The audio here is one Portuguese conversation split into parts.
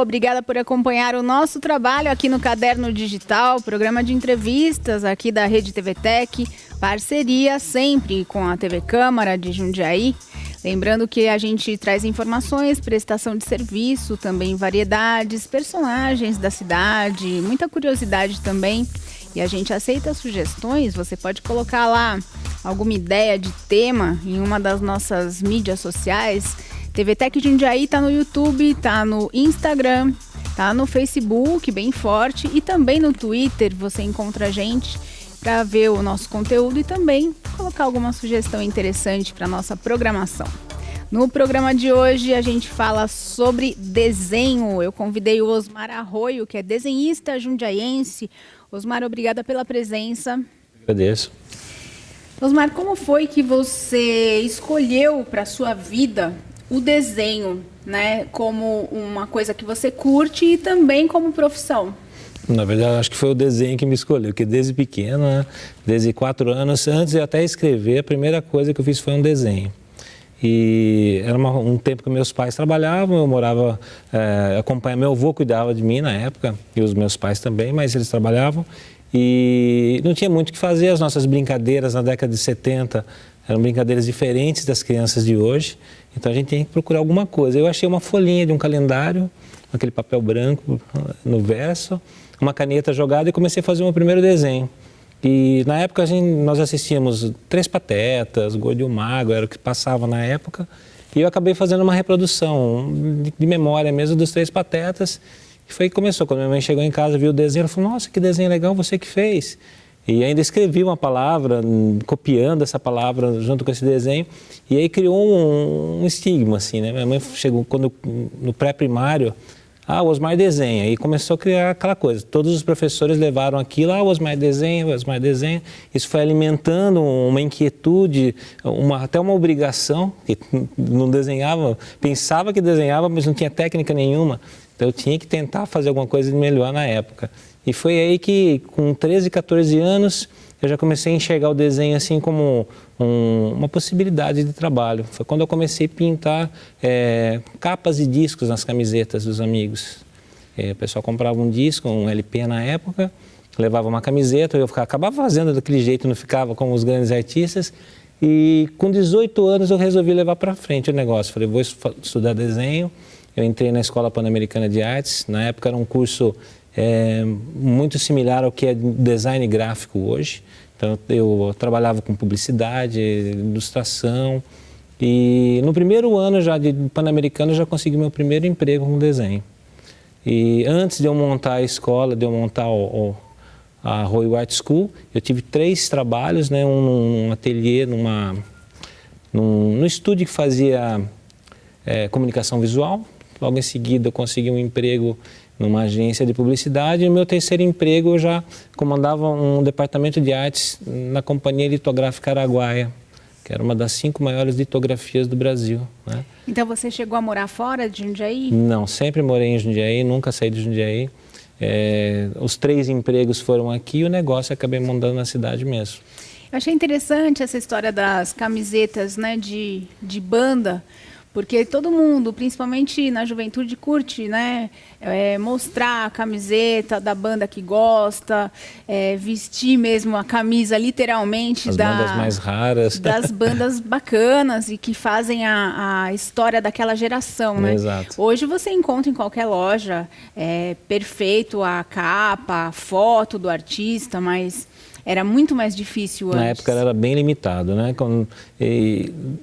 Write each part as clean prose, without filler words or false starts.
obrigada por acompanhar o nosso trabalho aqui no Caderno Digital, programa de entrevistas aqui da Rede TV Tech, parceria sempre com a TV Câmara de Jundiaí. Lembrando que a gente traz informações, prestação de serviço, também variedades, personagens da cidade, muita curiosidade também. E a gente aceita sugestões, você pode colocar lá alguma ideia de tema em uma das nossas mídias sociais. TV Tech Jundiaí está no YouTube, está no Instagram, está no Facebook, bem forte, e também no Twitter você encontra a gente para ver o nosso conteúdo e também colocar alguma sugestão interessante para a nossa programação. No programa de hoje a gente fala sobre desenho. Eu convidei o Osmar Arroio, que é desenhista jundiaense. Osmar, obrigada pela presença. Agradeço. Osmar, como foi que você escolheu para a sua vida o desenho, né, como uma coisa que você curte e também como profissão? Na verdade, acho que foi o desenho que me escolheu, porque desde pequeno, né, desde 4 anos, antes de até escrever, a primeira coisa que eu fiz foi um desenho. E era um tempo que meus pais trabalhavam, eu morava, acompanhava, meu avô cuidava de mim na época, e os meus pais também, mas eles trabalhavam, e não tinha muito o que fazer. As nossas brincadeiras na década de 70 eram brincadeiras diferentes das crianças de hoje, então a gente tinha que procurar alguma coisa. Eu achei uma folhinha de um calendário, aquele papel branco no verso, uma caneta jogada, e comecei a fazer o meu primeiro desenho. E na época nós assistíamos Três Patetas, Gordo e o Mago, era o que passava na época, e eu acabei fazendo uma reprodução de memória mesmo dos Três Patetas, e foi que começou. Quando minha mãe chegou em casa, viu o desenho, ela falou: nossa, que desenho legal, você que fez. E ainda escrevi uma palavra, copiando essa palavra junto com esse desenho, e aí criou um estigma, assim, né? Minha mãe chegou no pré-primário, o Osmar desenha, e começou a criar aquela coisa. Todos os professores levaram aquilo, o Osmar desenha, o Osmar desenha. Isso foi alimentando uma inquietude, até uma obrigação, que não desenhava, pensava que desenhava, mas não tinha técnica nenhuma. Então eu tinha que tentar fazer alguma coisa de melhor na época. E foi aí que, com 13, 14 anos, eu já comecei a enxergar o desenho assim como uma possibilidade de trabalho. Foi quando eu comecei a pintar capas de discos nas camisetas dos amigos. O pessoal comprava um disco, um LP na época, levava uma camiseta, eu acabava fazendo daquele jeito, não ficava como os grandes artistas. E com 18 anos eu resolvi levar para frente o negócio. Falei, vou estudar desenho. Eu entrei na Escola Pan-Americana de Artes. Na época era um curso muito similar ao que é design gráfico hoje. Então eu trabalhava com publicidade, ilustração, e no primeiro ano já de Pan-Americano eu já consegui meu primeiro emprego com desenho. E antes de eu montar a escola, de eu montar a Arroio Art School, eu tive 3 trabalhos, né? Um num ateliê, num estúdio que fazia comunicação visual. Logo em seguida eu consegui um emprego numa agência de publicidade, e no meu terceiro emprego eu já comandava um departamento de artes na Companhia Litográfica Araguaia, que era uma das 5 maiores litografias do Brasil, né? Então você chegou a morar fora de Jundiaí? Não, sempre morei em Jundiaí, nunca saí de Jundiaí. Os 3 empregos foram aqui e o negócio eu acabei montando na cidade mesmo. Eu achei interessante essa história das camisetas, né, de banda, porque todo mundo, principalmente na juventude, curte, né, mostrar a camiseta da banda que gosta, vestir mesmo a camisa literalmente as bandas mais raras, das bandas bacanas e que fazem a história daquela geração, né? Exato. Hoje você encontra em qualquer loja, perfeito a capa, a foto do artista, mas era muito mais difícil antes. Na época era bem limitado, né?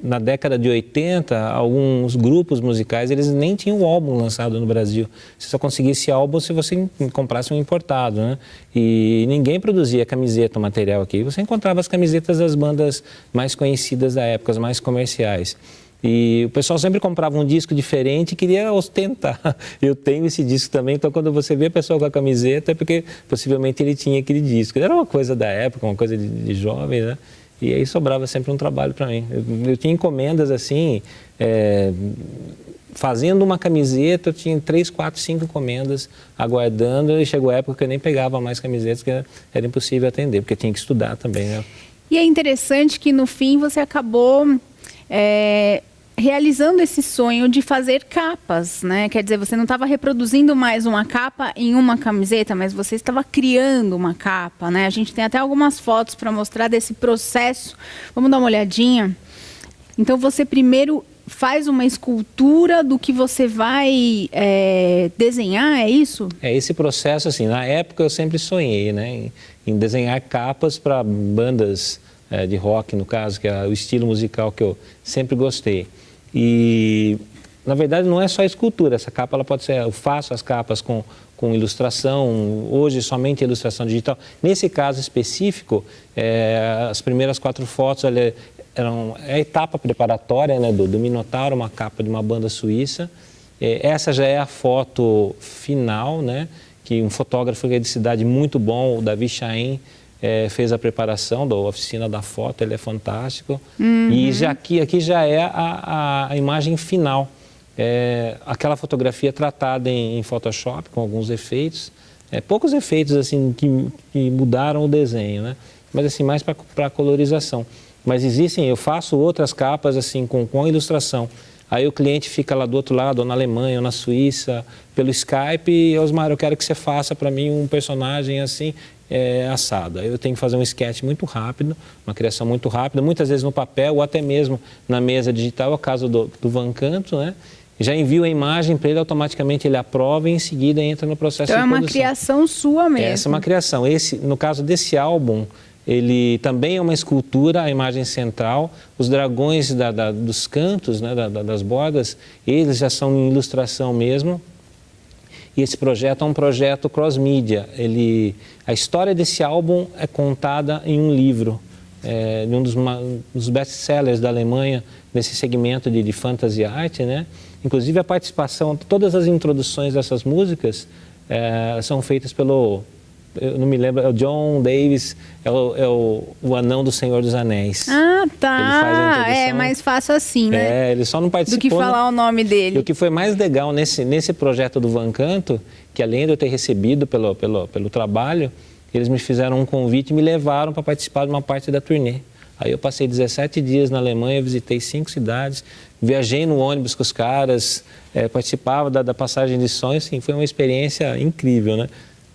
Na década de 80, alguns grupos musicais, eles nem tinham o álbum lançado no Brasil. Você só conseguia esse álbum se você comprasse um importado, né? E ninguém produzia camiseta, material aqui. Você encontrava as camisetas das bandas mais conhecidas da época, as mais comerciais. E o pessoal sempre comprava um disco diferente e queria ostentar. Eu tenho esse disco também, então quando você vê a pessoa com a camiseta é porque possivelmente ele tinha aquele disco. Era uma coisa da época, uma coisa de jovem, né? E aí sobrava sempre um trabalho para mim. Eu tinha encomendas assim, fazendo uma camiseta, eu tinha 3, 4, 5 encomendas aguardando, e chegou a época que eu nem pegava mais camisetas, que era impossível atender, porque eu tinha que estudar também, né? E é interessante que no fim você acabou realizando esse sonho de fazer capas, né? Quer dizer, você não estava reproduzindo mais uma capa em uma camiseta, mas você estava criando uma capa, né? A gente tem até algumas fotos para mostrar desse processo. Vamos dar uma olhadinha? Então, você primeiro faz uma escultura do que você vai desenhar, é isso? Esse processo, assim, na época eu sempre sonhei, né, em desenhar capas para bandas de rock, no caso, que é o estilo musical que eu sempre gostei. E, na verdade, não é só escultura, essa capa ela pode ser, eu faço as capas com ilustração, hoje somente ilustração digital. Nesse caso específico, as primeiras 4 fotos é a etapa preparatória, né, do Minotauro, uma capa de uma banda suíça. Essa já é a foto final, né, que um fotógrafo de cidade muito bom, o Davi Chaim, fez a preparação da oficina da foto, ele é fantástico. E aqui já é a imagem final. Aquela fotografia tratada em Photoshop, com alguns efeitos. Poucos efeitos assim, que mudaram o desenho, né? Mas assim, mais para colorização. Mas existem, eu faço outras capas assim, com ilustração. Aí o cliente fica lá do outro lado, ou na Alemanha, ou na Suíça, pelo Skype, e Osmar, eu quero que você faça para mim um personagem assim, assado. Aí eu tenho que fazer um sketch muito rápido, uma criação muito rápida, muitas vezes no papel ou até mesmo na mesa digital, é o caso do Vancanto, né? Já envio a imagem para ele, automaticamente ele aprova e em seguida entra no processo de produção. Então é uma criação sua mesmo. Essa é uma criação. No caso desse álbum, ele também é uma escultura, a imagem central. Os dragões dos cantos, né, das bordas, eles já são em ilustração mesmo. E esse projeto é um projeto cross-mídia. A história desse álbum é contada em um livro, de um dos best-sellers da Alemanha, nesse segmento de fantasy art, né? Inclusive a participação, todas as introduções dessas músicas são feitas pelo... Eu não me lembro, é o John Davis, é o anão do Senhor dos Anéis. Ah, tá. Ele faz a introdução. É mais fácil assim, né? Ele só não participou. Do que falar o nome dele. E o que foi mais legal nesse projeto do Vancanto, que além de eu ter recebido pelo trabalho, eles me fizeram um convite e me levaram para participar de uma parte da turnê. Aí eu passei 17 dias na Alemanha, visitei 5 cidades, viajei no ônibus com os caras, participava da passagem de sonhos, assim, foi uma experiência incrível, né?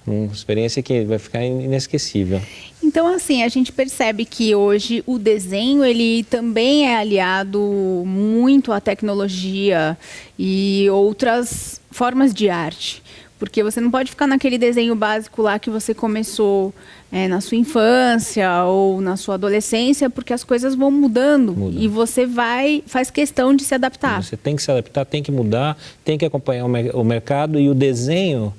Uma experiência que vai ficar inesquecível. Então, assim, a gente percebe que hoje o desenho, ele também é aliado muito à tecnologia e outras formas de arte. Porque você não pode ficar naquele desenho básico lá que você começou na sua infância ou na sua adolescência, porque as coisas vão mudando. E você faz questão de se adaptar. Você tem que se adaptar, tem que mudar, tem que acompanhar o mercado e o desenho...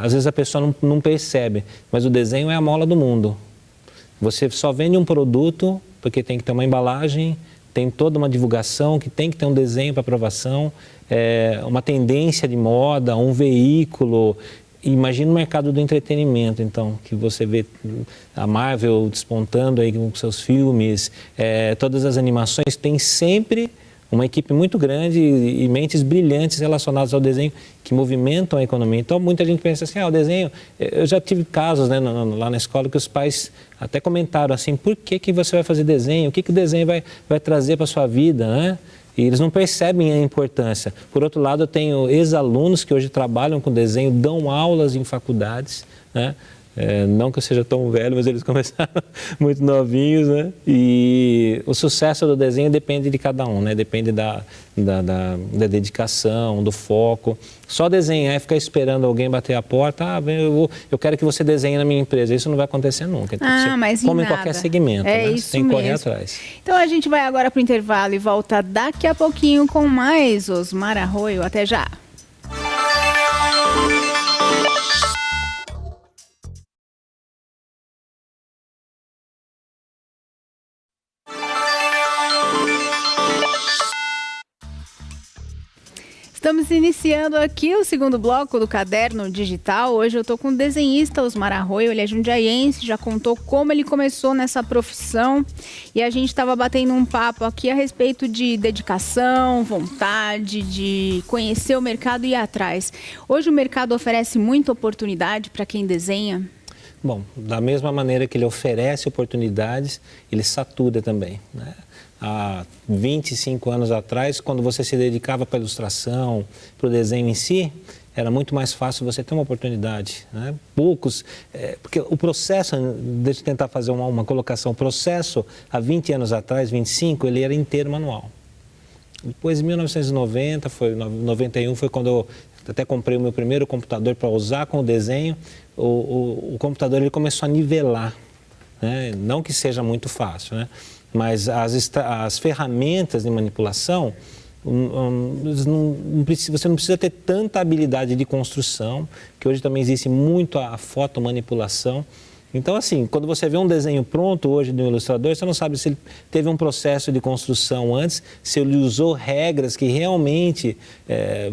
às vezes a pessoa não percebe, mas o desenho é a mola do mundo. Você só vende um produto porque tem que ter uma embalagem, tem toda uma divulgação, que tem que ter um desenho para aprovação, uma tendência de moda, um veículo. Imagina o mercado do entretenimento, então, que você vê a Marvel despontando aí com seus filmes, todas as animações, tem sempre... uma equipe muito grande e mentes brilhantes relacionadas ao desenho que movimentam a economia. Então, muita gente pensa assim, o desenho... Eu já tive casos, né, lá na escola que os pais até comentaram assim, por que você vai fazer desenho? O que o desenho vai trazer para a sua vida, né? E eles não percebem a importância. Por outro lado, eu tenho ex-alunos que hoje trabalham com desenho, dão aulas em faculdades, né? Não que eu seja tão velho, mas eles começaram muito novinhos, né? E o sucesso do desenho depende de cada um, né? Depende da dedicação, do foco. Só desenhar e ficar esperando alguém bater a porta, eu quero que você desenhe na minha empresa. Isso não vai acontecer nunca. Mas como em qualquer segmento, né? Isso você tem que correr mesmo. atrás. Então a gente vai agora para o intervalo e volta daqui a pouquinho com mais Osmar Arroio. Até já! Estamos iniciando aqui o segundo bloco do Caderno Digital. Hoje eu estou com o desenhista Osmar Arroio, ele é jundiaiense, já contou como ele começou nessa profissão e a gente estava batendo um papo aqui a respeito de dedicação, vontade, de conhecer o mercado e ir atrás. Hoje o mercado oferece muita oportunidade para quem desenha? Bom, da mesma maneira que ele oferece oportunidades, ele satura também, né? há 25 anos atrás, quando você se dedicava para a ilustração, para o desenho em si, era muito mais fácil você ter uma oportunidade, né? Poucos, porque o processo, deixa eu tentar fazer uma colocação, o processo há 20 anos atrás, 25, ele era inteiro manual. Depois, em 1990, 91, foi quando eu até comprei o meu primeiro computador para usar com o desenho. O computador ele começou a nivelar, né? Não que seja muito fácil, né? Mas as ferramentas de manipulação, você não precisa ter tanta habilidade de construção, que hoje também existe muito a fotomanipulação. Então, assim, quando você vê um desenho pronto hoje de um ilustrador, você não sabe se ele teve um processo de construção antes, se ele usou regras que realmente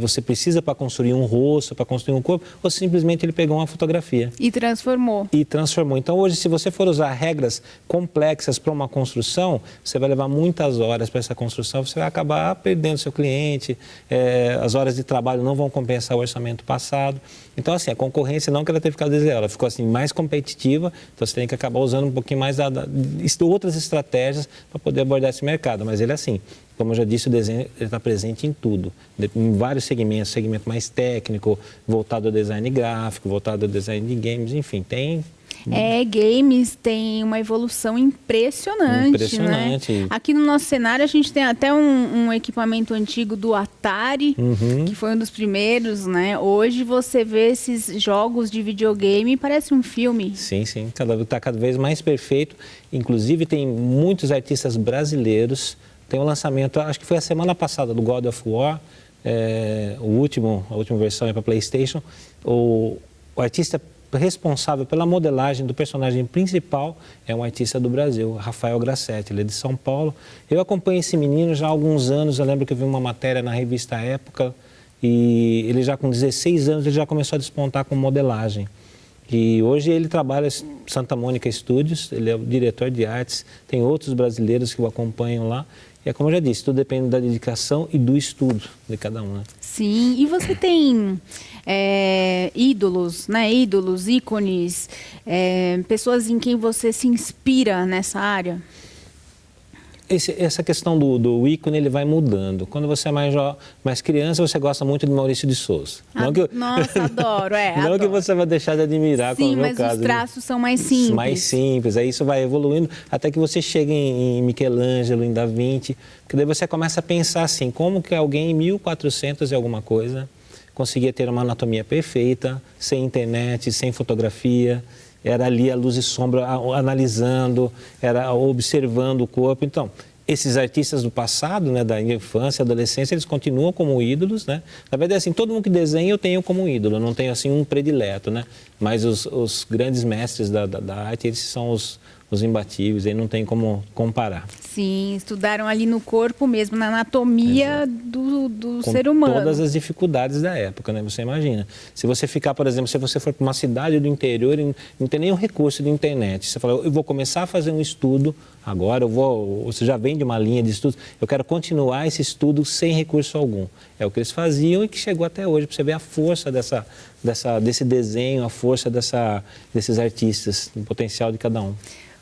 você precisa para construir um rosto, para construir um corpo, ou simplesmente ele pegou uma fotografia. E transformou. E transformou. Então, hoje, se você for usar regras complexas para uma construção, você vai levar muitas horas para essa construção, você vai acabar perdendo seu cliente, as horas de trabalho não vão compensar o orçamento passado. Então, assim, a concorrência não que ela tenha ficado desleal, ela ficou assim, mais competitiva, então você tem que acabar usando um pouquinho mais outras estratégias para poder abordar esse mercado. Mas ele é assim, como eu já disse, o desenho está presente em tudo, em vários segmentos, segmento mais técnico, voltado ao design gráfico, voltado ao design de games, enfim, tem... Games tem uma evolução impressionante, impressionante, né? Aqui no nosso cenário a gente tem até um equipamento antigo do Atari, que foi um dos primeiros, né? Hoje você vê esses jogos de videogame e parece um filme. Sim, está cada vez mais perfeito. Inclusive tem muitos artistas brasileiros. Tem um lançamento, acho que foi a semana passada, do God of War, a última versão é para PlayStation. O artista responsável pela modelagem do personagem principal é um artista do Brasil, Rafael Grassetti, ele é de São Paulo. Eu acompanho esse menino já há alguns anos, eu lembro que eu vi uma matéria na revista Época e ele já com 16 anos ele já começou a despontar com modelagem. E hoje ele trabalha em Santa Mônica Studios, ele é o diretor de artes, tem outros brasileiros que o acompanham lá. E é como eu já disse, tudo depende da dedicação e do estudo de cada um, né? Sim, e você tem ídolos, né? Ídolos, ícones, pessoas em quem você se inspira nessa área? Essa questão do ícone, ele vai mudando. Quando você é mais criança, você gosta muito de Maurício de Souza. Nossa, adoro, Não adoro. que você vai deixar de admirar, como no meu caso. Sim, mas os traços são mais simples. Mais simples, aí isso vai evoluindo até que você chega em Michelangelo, em Da Vinci, porque daí você começa a pensar assim, como que alguém em 1400 e alguma coisa conseguia ter uma anatomia perfeita, sem internet, sem fotografia, era ali a luz e sombra analisando, era observando o corpo. Então, esses artistas do passado, né, da infância, adolescência, eles continuam como ídolos, né? Na verdade, assim, todo mundo que desenha eu tenho como ídolo, eu não tenho assim um predileto, né? Mas os grandes mestres da arte, eles são os imbatíveis, aí não tem como comparar. Sim, estudaram ali no corpo mesmo, na anatomia do ser humano. Com todas as dificuldades da época, né? Você imagina. Se você ficar, por exemplo, se você for para uma cidade do interior e não tem nenhum recurso de internet, você fala, eu vou começar a fazer um estudo agora, você já vem de uma linha de estudos, eu quero continuar esse estudo sem recurso algum. É o que eles faziam e que chegou até hoje, para você ver a força desse desenho, a força desses artistas, o potencial de cada um.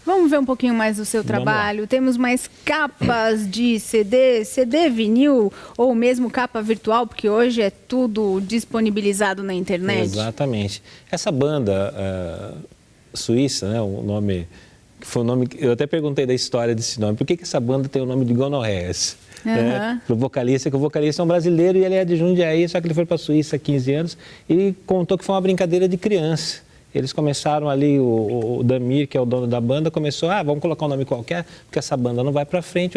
Vamos ver um pouquinho mais do seu trabalho. Temos mais capas de CD, vinil ou mesmo capa virtual, porque hoje é tudo disponibilizado na internet. Exatamente. Essa banda suíça, né, o nome, que foi o nome, eu até perguntei da história desse nome, por que essa banda tem o nome de Gonorreias? Né? Pro vocalista, que o vocalista é um brasileiro e ele é de Jundiaí, só que ele foi para a Suíça há 15 anos e contou que foi uma brincadeira de criança. Eles começaram ali, o Damir, que é o dono da banda, começou, vamos colocar um nome qualquer, porque essa banda não vai para frente.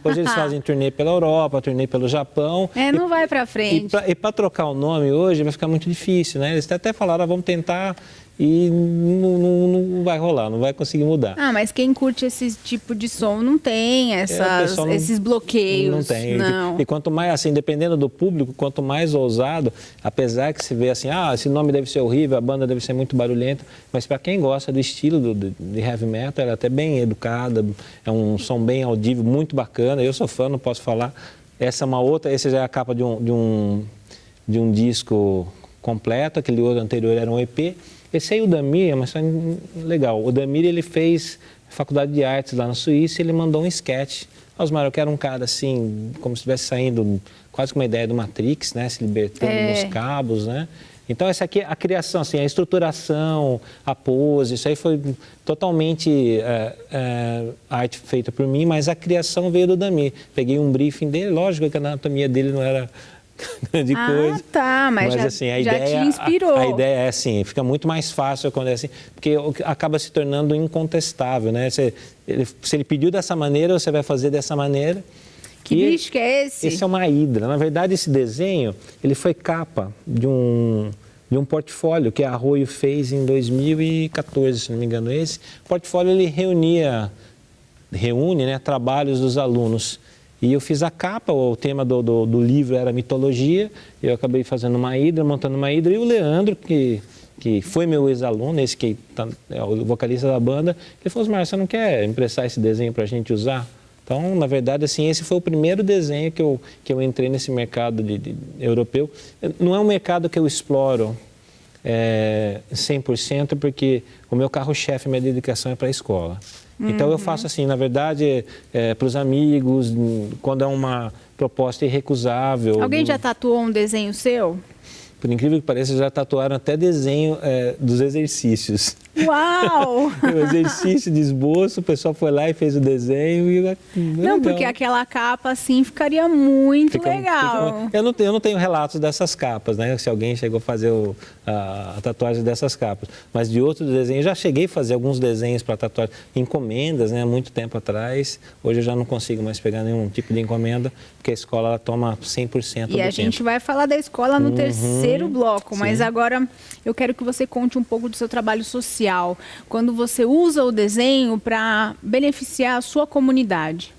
Hoje eles fazem turnê pela Europa, turnê pelo Japão. Não vai para frente. E para trocar o nome hoje vai ficar muito difícil, né? Eles até falaram, vamos tentar, e não vai rolar, não vai conseguir mudar. Mas quem curte esse tipo de som não tem esses bloqueios. Não tem. Não. E quanto mais, assim, dependendo do público, quanto mais ousado, apesar que se vê assim, esse nome deve ser horrível, a banda deve ser muito barulhenta, mas para quem gosta do estilo de heavy metal, ela é até bem educada, é um som bem audível, muito bacana. Eu sou fã, não posso falar. Essa já é a capa de um disco completo, aquele outro anterior era um EP. Esse aí, o Damir, é uma história legal. O Damir, ele fez faculdade de artes lá na Suíça, e ele mandou um sketch. Osmar, eu quero um cara assim, como se estivesse saindo quase com uma ideia do Matrix, né? Se libertando dos cabos, né? Então, essa aqui, a criação, assim, a estruturação, a pose, isso aí foi totalmente arte feita por mim, mas a criação veio do Dami. Peguei um briefing dele, lógico que a anatomia dele não era grande coisa. Ah, tá, mas já, assim, a já ideia, te inspirou. A ideia é assim, fica muito mais fácil quando é assim, porque acaba se tornando incontestável, né? Se ele pediu dessa maneira, você vai fazer dessa maneira. Que bicho que é esse? Esse é uma hidra. Na verdade, esse desenho, ele foi capa de um portfólio que a Arroio fez em 2014, se não me engano. Esse portfólio, ele reúne, né, trabalhos dos alunos. E eu fiz a capa, o tema do livro era mitologia, eu acabei fazendo uma hidra, montando uma hidra, e o Leandro, que foi meu ex-aluno, esse que é o vocalista da banda, ele falou, Osmar, você não quer emprestar esse desenho para a gente usar? Então, na verdade, assim, esse foi o primeiro desenho que eu entrei nesse mercado europeu. Não é um mercado que eu exploro 100%, porque o meu carro-chefe, minha dedicação é para a escola. Então, eu faço assim, na verdade, para os amigos, quando é uma proposta irrecusável. Alguém já tatuou um desenho seu? Por incrível que pareça, já tatuaram até desenho dos exercícios. Uau! O exercício de esboço, o pessoal foi lá e fez o desenho. Não, porque aquela capa assim ficaria muito legal. Eu não tenho relatos dessas capas, né? Se alguém chegou a fazer a tatuagem dessas capas. Mas de outros desenhos, já cheguei a fazer alguns desenhos para tatuagem, encomendas, né? Há muito tempo atrás. Hoje eu já não consigo mais pegar nenhum tipo de encomenda, porque a escola ela toma 100% do tempo. E a gente vai falar da escola no terceiro bloco, mas agora eu quero que você conte um pouco do seu trabalho social, quando você usa o desenho para beneficiar a sua comunidade.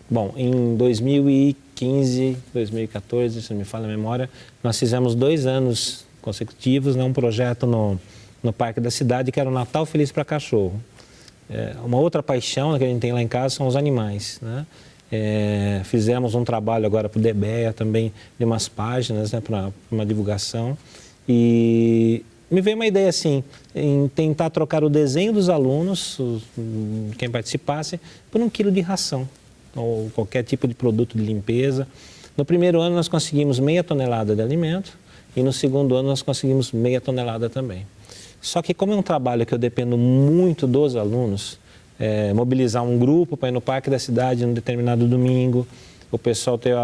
Bom, em 2015, 2014, se não me falha a memória, nós fizemos 2 anos consecutivos, né, um projeto no Parque da Cidade, que era o Natal Feliz para Cachorro. Uma outra paixão que a gente tem lá em casa são os animais, né? Fizemos um trabalho agora para o DBEA também, de umas páginas, né, para uma divulgação. E me veio uma ideia assim, em tentar trocar o desenho dos alunos, quem participasse, por 1 quilo de ração, ou qualquer tipo de produto de limpeza. No primeiro ano nós conseguimos meia tonelada de alimento, e no segundo ano nós conseguimos meia tonelada também. Só que como é um trabalho que eu dependo muito dos alunos, mobilizar um grupo para ir no Parque da Cidade num determinado domingo, o pessoal ter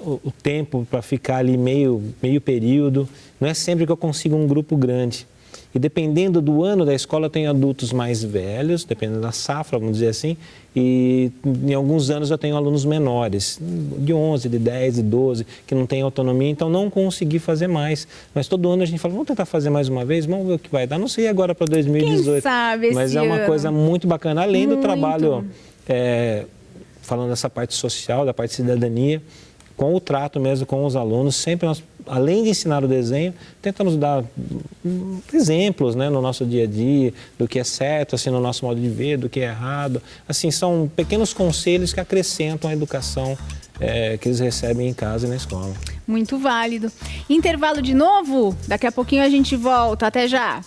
o tempo para ficar ali meio período, não é sempre que eu consigo um grupo grande. E dependendo do ano da escola, eu tenho adultos mais velhos, dependendo da safra, vamos dizer assim, e em alguns anos eu tenho alunos menores, de 11, de 10, de 12, que não têm autonomia, então não consegui fazer mais. Mas todo ano a gente fala, vamos tentar fazer mais uma vez, vamos ver o que vai dar. Não sei agora para 2018, quem sabe esse mas é uma coisa muito bacana, além do trabalho, falando dessa parte social, da parte de cidadania, com o trato mesmo com os alunos, sempre nós, além de ensinar o desenho, tentamos dar exemplos, né, no nosso dia a dia, do que é certo, assim, no nosso modo de ver, do que é errado. Assim, são pequenos conselhos que acrescentam a educação que eles recebem em casa e na escola. Muito válido. Intervalo de novo? Daqui a pouquinho a gente volta. Até já!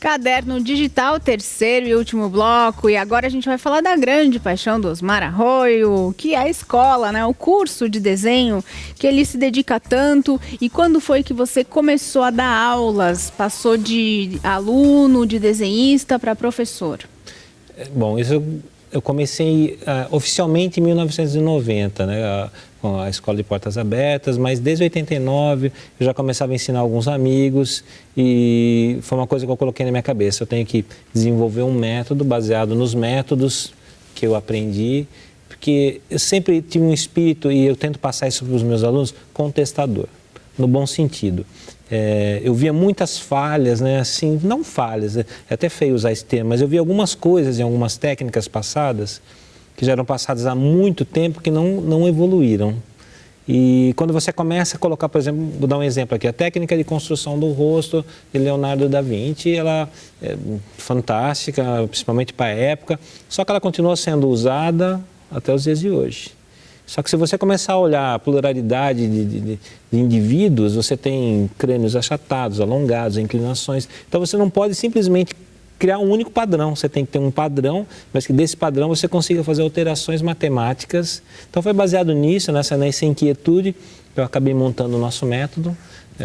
Caderno Digital, terceiro e último bloco. E agora a gente vai falar da grande paixão do Osmar Arroio, que é a escola, né? O curso de desenho que ele se dedica tanto. E quando foi que você começou a dar aulas? Passou de aluno, de desenhista para professor? Bom, isso eu comecei oficialmente em 1990, né? Com a Escola de Portas Abertas, mas desde 89 eu já começava a ensinar alguns amigos e foi uma coisa que eu coloquei na minha cabeça. Eu tenho que desenvolver um método baseado nos métodos que eu aprendi, porque eu sempre tive um espírito, e eu tento passar isso para os meus alunos, contestador, no bom sentido. Eu via muitas falhas, né? Assim, não falhas, é até feio usar esse termo, mas eu via algumas coisas em algumas técnicas passadas, que já eram passadas há muito tempo, que não evoluíram. E quando você começa a colocar, por exemplo, vou dar um exemplo aqui, a técnica de construção do rosto de Leonardo da Vinci, ela é fantástica, principalmente para a época, só que ela continua sendo usada até os dias de hoje. Só que se você começar a olhar a pluralidade de indivíduos, você tem crânios achatados, alongados, inclinações. Então você não pode simplesmente criar um único padrão. Você tem que ter um padrão, mas que desse padrão você consiga fazer alterações matemáticas. Então foi baseado nisso, nessa inquietude, eu acabei montando o nosso método.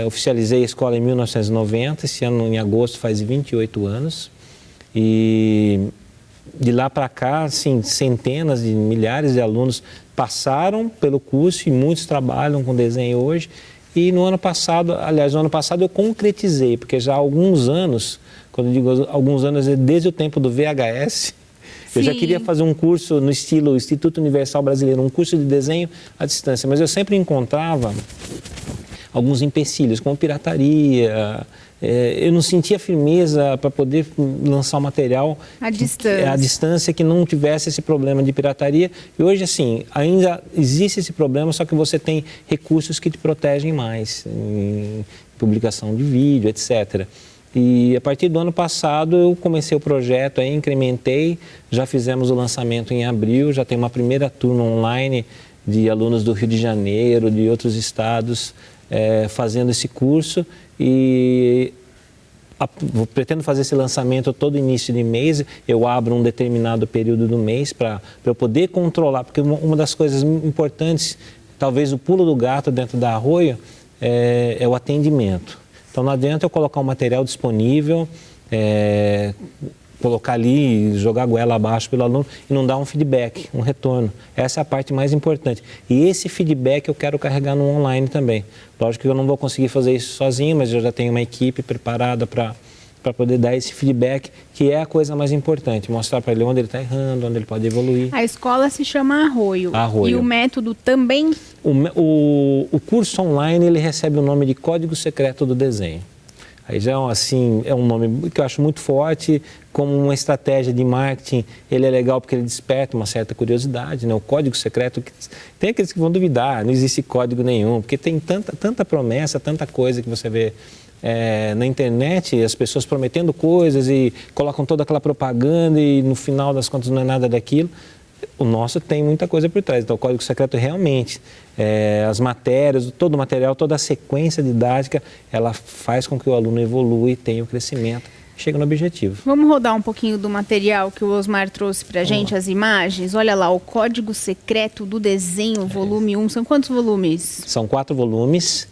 Oficializei a escola em 1990, esse ano em agosto faz 28 anos. E de lá para cá, assim, centenas de milhares de alunos passaram pelo curso e muitos trabalham com desenho hoje. E no ano passado eu concretizei, porque já há alguns anos, quando eu digo alguns anos, é desde o tempo do VHS, eu já queria fazer um curso no estilo Instituto Universal Brasileiro, um curso de desenho à distância, mas eu sempre encontrava alguns empecilhos, como pirataria. Eu não sentia firmeza para poder lançar um material à distância que não tivesse esse problema de pirataria. E hoje, assim, ainda existe esse problema, só que você tem recursos que te protegem mais, em publicação de vídeo, etc. E a partir do ano passado eu comecei o projeto, aí incrementei, já fizemos o lançamento em abril, já tem uma primeira turma online de alunos do Rio de Janeiro, de outros estados, fazendo esse curso. E pretendo fazer esse lançamento todo início de mês. Eu abro um determinado período do mês para eu poder controlar, porque uma das coisas importantes, talvez o pulo do gato dentro da Arroio, é o atendimento. Então não adianta eu colocar um material disponível, colocar ali, jogar a goela abaixo pelo aluno e não dar um feedback, um retorno. Essa é a parte mais importante. E esse feedback eu quero carregar no online também. Lógico que eu não vou conseguir fazer isso sozinho, mas eu já tenho uma equipe preparada para poder dar esse feedback, que é a coisa mais importante. Mostrar para ele onde ele está errando, onde ele pode evoluir. A escola se chama Arroio. E o método também? O curso online, ele recebe o nome de Código Secreto do Desenho. Aí já assim, é um nome que eu acho muito forte, como uma estratégia de marketing. Ele é legal porque ele desperta uma certa curiosidade, né? O código secreto, tem aqueles que vão duvidar, não existe código nenhum, porque tem tanta promessa, tanta coisa que você vê na internet, as pessoas prometendo coisas e colocam toda aquela propaganda e no final das contas não é nada daquilo. O nosso tem muita coisa por trás, então o código secreto realmente, as matérias, todo o material, toda a sequência didática, ela faz com que o aluno evolua e tenha o crescimento, chega no objetivo. Vamos rodar um pouquinho do material que o Osmar trouxe pra gente, as imagens. Olha lá, o Código Secreto do Desenho, volume 1, são quantos volumes? São 4 volumes,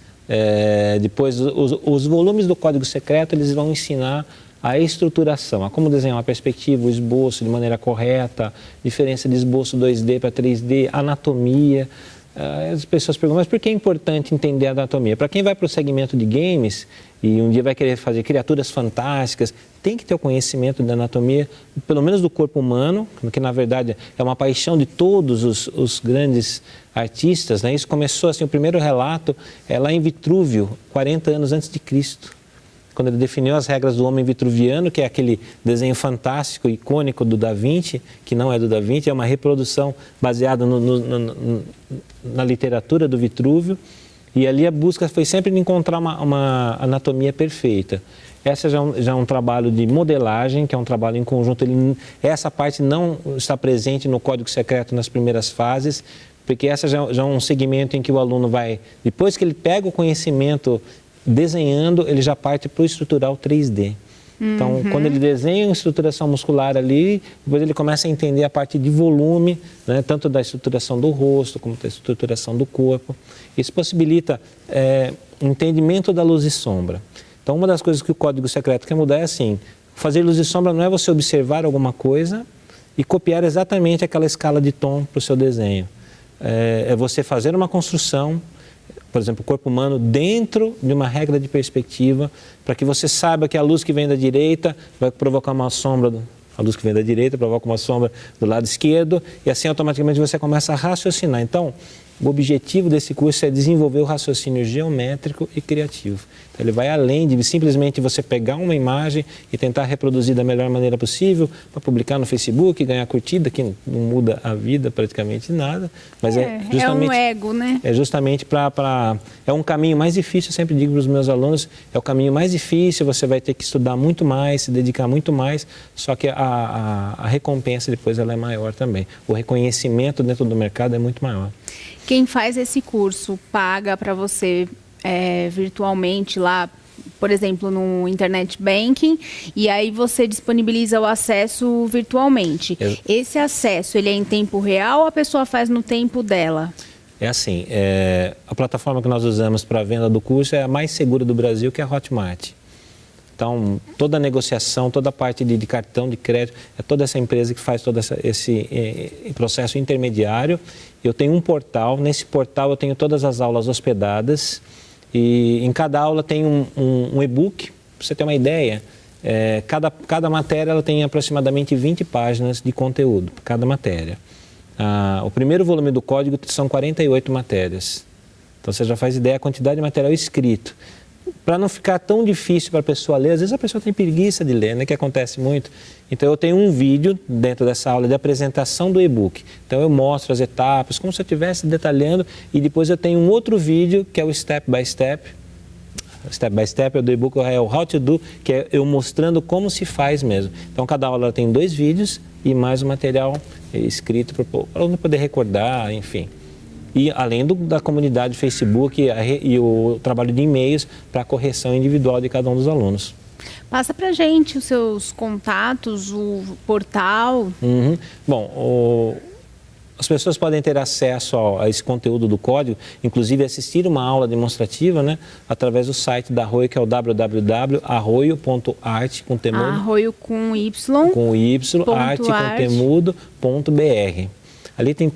depois os volumes do Código Secreto, eles vão ensinar a estruturação, a como desenhar uma perspectiva, o esboço de maneira correta, diferença de esboço 2D para 3D, anatomia. As pessoas perguntam, mas por que é importante entender a anatomia? Para quem vai para o segmento de games e um dia vai querer fazer criaturas fantásticas, tem que ter o conhecimento da anatomia, pelo menos do corpo humano, que na verdade é uma paixão de todos os grandes artistas, né? Isso começou assim, o primeiro relato é lá em Vitrúvio, 40 anos antes de Cristo. Quando ele definiu as regras do homem vitruviano, que é aquele desenho fantástico, icônico do Da Vinci, que não é do Da Vinci, é uma reprodução baseada na literatura do Vitrúvio, e ali a busca foi sempre de encontrar uma anatomia perfeita. Essa já é um trabalho de modelagem, que é um trabalho em conjunto. Essa parte não está presente no Código Secreto nas primeiras fases, porque essa já é um segmento em que o aluno vai, depois que ele pega o conhecimento desenhando, ele já parte para o estrutural 3D. Então, quando ele desenha uma estruturação muscular ali, depois ele começa a entender a parte de volume, né, tanto da estruturação do rosto, como da estruturação do corpo. Isso possibilita o entendimento da luz e sombra. Então, uma das coisas que o Código Secreto quer mudar é assim, fazer luz e sombra não é você observar alguma coisa e copiar exatamente aquela escala de tom para o seu desenho. É você fazer uma construção, por exemplo, o corpo humano dentro de uma regra de perspectiva, para que você saiba que a luz que vem da direita vai provocar uma sombra, a luz que vem da direita provoca uma sombra do lado esquerdo, e assim automaticamente você começa a raciocinar. Então, o objetivo desse curso é desenvolver o raciocínio geométrico e criativo. Então, ele vai além de simplesmente você pegar uma imagem e tentar reproduzir da melhor maneira possível para publicar no Facebook, ganhar curtida, que não muda a vida praticamente nada. Mas é justamente, um ego, né? É justamente é um caminho mais difícil, eu sempre digo para os meus alunos, é o caminho mais difícil, você vai ter que estudar muito mais, se dedicar muito mais, só que a recompensa depois ela é maior também. O reconhecimento dentro do mercado é muito maior. Quem faz esse curso paga para você virtualmente lá, por exemplo, no Internet Banking, e aí você disponibiliza o acesso virtualmente. Esse acesso, ele é em tempo real ou a pessoa faz no tempo dela? É assim, a plataforma que nós usamos para a venda do curso é a mais segura do Brasil, que é a Hotmart. Então, toda a negociação, toda a parte de cartão de crédito, é toda essa empresa que faz todo esse processo intermediário. Eu tenho um portal, nesse portal eu tenho todas as aulas hospedadas e em cada aula tem um e-book, para você ter uma ideia. Cada matéria ela tem aproximadamente 20 páginas de conteúdo, cada matéria. O primeiro volume do código são 48 matérias. Então, você já faz ideia da quantidade de material escrito. Para não ficar tão difícil para a pessoa ler, às vezes a pessoa tem preguiça de ler, né, que acontece muito. Então, eu tenho um vídeo dentro dessa aula de apresentação do e-book. Então, eu mostro as etapas, como se eu estivesse detalhando, e depois eu tenho um outro vídeo, que é o Step by Step. Step by Step é o do e-book, é o How to Do, que é eu mostrando como se faz mesmo. Então, cada aula tem 2 vídeos e mais um material escrito para o aluno poder recordar, enfim. E além da comunidade Facebook e o trabalho de e-mails para a correção individual de cada um dos alunos. Passa para a gente os seus contatos, o portal. Bom, as pessoas podem ter acesso a esse conteúdo do código, inclusive assistir uma aula demonstrativa, né, através do site da Arroio, que é o www.arroio.art, com temudo. Arroio com Y. Com Y, arte com temudo.br. Ali tem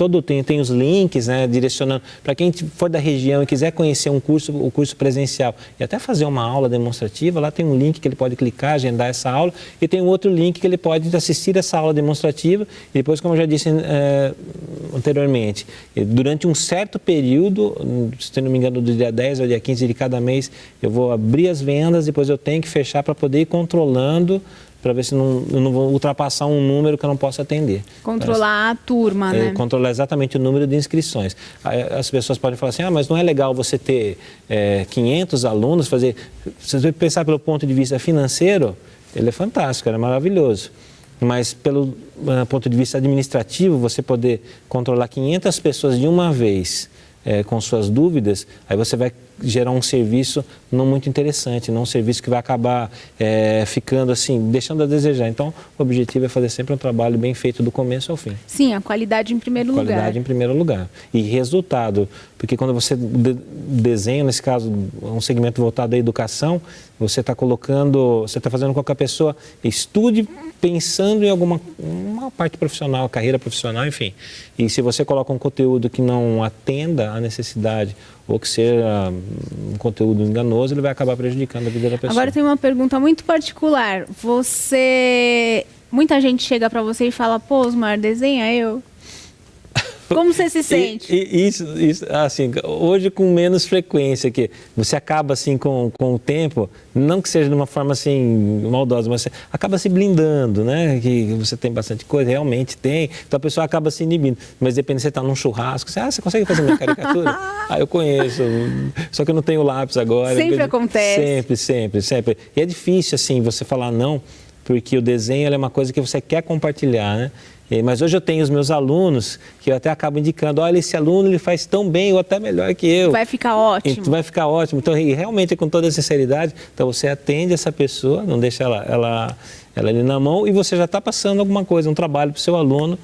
tem os links, né, direcionando para quem for da região e quiser conhecer o curso presencial e até fazer uma aula demonstrativa. Lá tem um link que ele pode clicar, agendar essa aula, e tem um outro link que ele pode assistir essa aula demonstrativa e depois, como eu já disse anteriormente, durante um certo período, se não me engano, do dia 10 ao dia 15 de cada mês, eu vou abrir as vendas, depois eu tenho que fechar para poder ir controlando, para ver se eu não vou ultrapassar um número que eu não posso atender. Controlar a turma, né? Controlar exatamente o número de inscrições. As pessoas podem falar assim, mas não é legal você ter 500 alunos, fazer... Se você pensar pelo ponto de vista financeiro, ele é fantástico, ele é maravilhoso. Mas pelo ponto de vista administrativo, você poder controlar 500 pessoas de uma vez com suas dúvidas, aí você vai gerar um serviço não muito interessante, não um serviço que vai acabar ficando assim, deixando a desejar. Então, o objetivo é fazer sempre um trabalho bem feito do começo ao fim. Sim, a qualidade em primeiro lugar. Qualidade em primeiro lugar. E resultado, porque quando você desenha, nesse caso, um segmento voltado à educação, você está fazendo com que a pessoa estude pensando em uma parte profissional, carreira profissional, enfim. E se você coloca um conteúdo que não atenda à necessidade ou que seja um conteúdo enganoso, ele vai acabar prejudicando a vida da pessoa. Agora tem uma pergunta muito particular. Muita gente chega para você e fala, pô, Osmar, desenha eu. Como você se sente? Isso, assim, hoje com menos frequência, que você acaba assim com o tempo, não que seja de uma forma assim maldosa, mas você acaba se blindando, né? Que você tem bastante coisa, realmente tem, então a pessoa acaba se inibindo. Mas depende, você está num churrasco, você consegue fazer minha caricatura? Eu conheço, só que eu não tenho lápis agora. Sempre acontece. Sempre. E é difícil assim você falar não, porque o desenho é uma coisa que você quer compartilhar, né? Mas hoje eu tenho os meus alunos que eu até acabo indicando, olha, esse aluno ele faz tão bem ou até melhor que eu. Vai ficar ótimo. Vai ficar ótimo. Então, realmente, com toda a sinceridade, então você atende essa pessoa, não deixa ela ali na mão, e você já está passando alguma coisa, um trabalho para o seu aluno,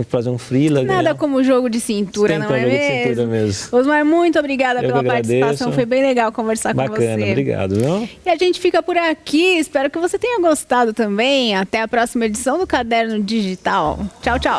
fazer um freela. Nada como jogo de cintura, não é mesmo? Jogo de cintura mesmo. Osmar, muito obrigada pela participação. Foi bem legal conversar com você. Bacana, obrigado. Viu? E a gente fica por aqui. Espero que você tenha gostado também. Até a próxima edição do Caderno Digital. Tchau, tchau.